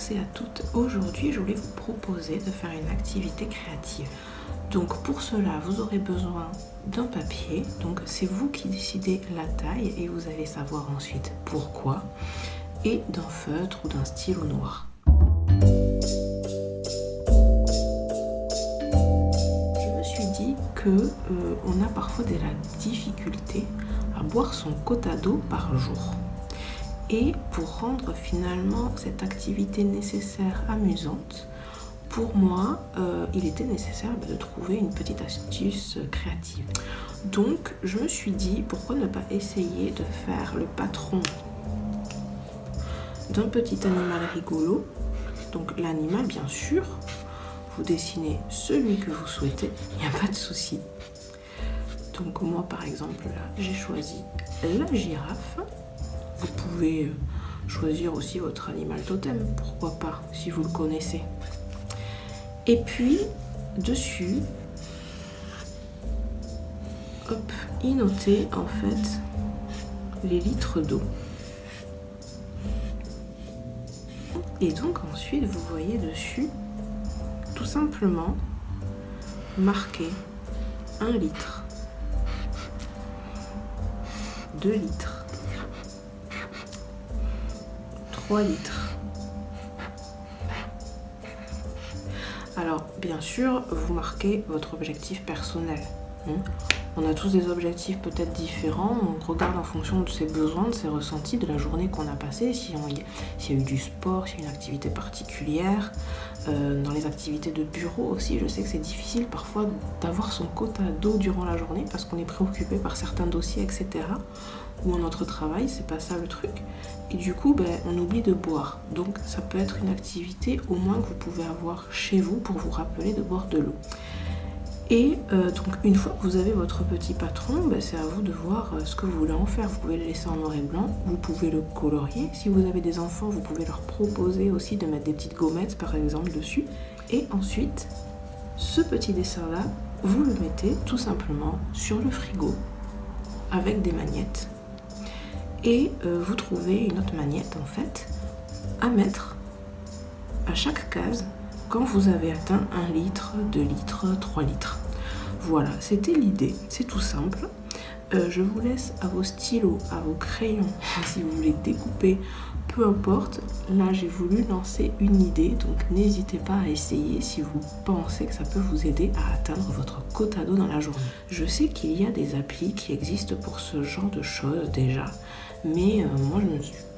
tous et à toutes. Aujourd'hui, je voulais vous proposer de faire une activité créative. Donc pour cela, vous aurez besoin d'un papier. Donc c'est vous qui décidez la taille et vous allez savoir ensuite pourquoi. Et d'un feutre ou d'un stylo noir. Je me suis dit que on a parfois de la difficulté à boire son quota d'eau par jour. Et pour rendre finalement cette activité nécessaire amusante, pour moi, il était nécessaire de trouver une petite astuce créative. Donc, je me suis dit, pourquoi ne pas essayer de faire le patron d'un petit animal rigolo. Donc, l'animal, bien sûr, vous dessinez celui que vous souhaitez, il n'y a pas de souci. Donc, moi, par exemple, là, j'ai choisi la girafe. Vous pouvez choisir aussi votre animal totem, pourquoi pas, si vous le connaissez. Et puis, dessus, hop, y noter en fait les litres d'eau. Et donc ensuite, vous voyez dessus, tout simplement, marquer 1 litre, 2 litres, 3 litres. Alors, bien sûr, vous marquez votre objectif personnel. On a tous des objectifs peut-être différents. On regarde en fonction de ses besoins, de ses ressentis, de la journée qu'on a passée, s'il y a eu du sport, s'il y a une activité particulière. Dans les activités de bureau aussi, je sais que c'est difficile parfois d'avoir son quota d'eau durant la journée parce qu'on est préoccupé par certains dossiers, etc. Ou notre travail, c'est pas ça le truc. Et du coup, on oublie de boire. Donc, ça peut être une activité au moins que vous pouvez avoir chez vous pour vous rappeler de boire de l'eau. Et donc, une fois que vous avez votre petit patron, c'est à vous de voir ce que vous voulez en faire. Vous pouvez le laisser en noir et blanc, vous pouvez le colorier. Si vous avez des enfants, vous pouvez leur proposer aussi de mettre des petites gommettes, par exemple, dessus. Et ensuite, ce petit dessin-là, vous le mettez tout simplement sur le frigo avec des magnettes. Et vous trouvez une autre magnette, en fait, à mettre à chaque case quand vous avez atteint 1 litre, 2 litres, 3 litres. Voilà, c'était l'idée, c'est tout simple. Je vous laisse à vos stylos, à vos crayons, si vous voulez découper, peu importe. Là, j'ai voulu lancer une idée, donc n'hésitez pas à essayer si vous pensez que ça peut vous aider à atteindre votre quota d'eau dans la journée. Je sais qu'il y a des applis qui existent pour ce genre de choses déjà, mais moi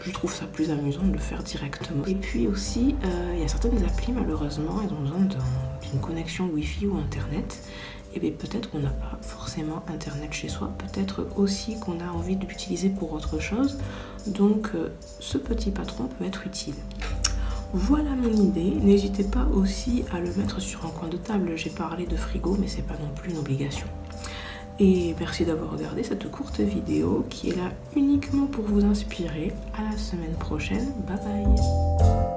je trouve ça plus amusant de le faire directement. Et puis aussi, il y a certaines applis, malheureusement, elles ont besoin d'une connexion Wi-Fi ou Internet. Et bien peut-être qu'on n'a pas forcément Internet chez soi, peut-être aussi qu'on a envie de l'utiliser pour autre chose. Donc ce petit patron peut être utile. Voilà mon idée. N'hésitez pas aussi à le mettre sur un coin de table. J'ai parlé de frigo, mais c'est pas non plus une obligation. Et merci d'avoir regardé cette courte vidéo qui est là uniquement pour vous inspirer. À la semaine prochaine. Bye bye.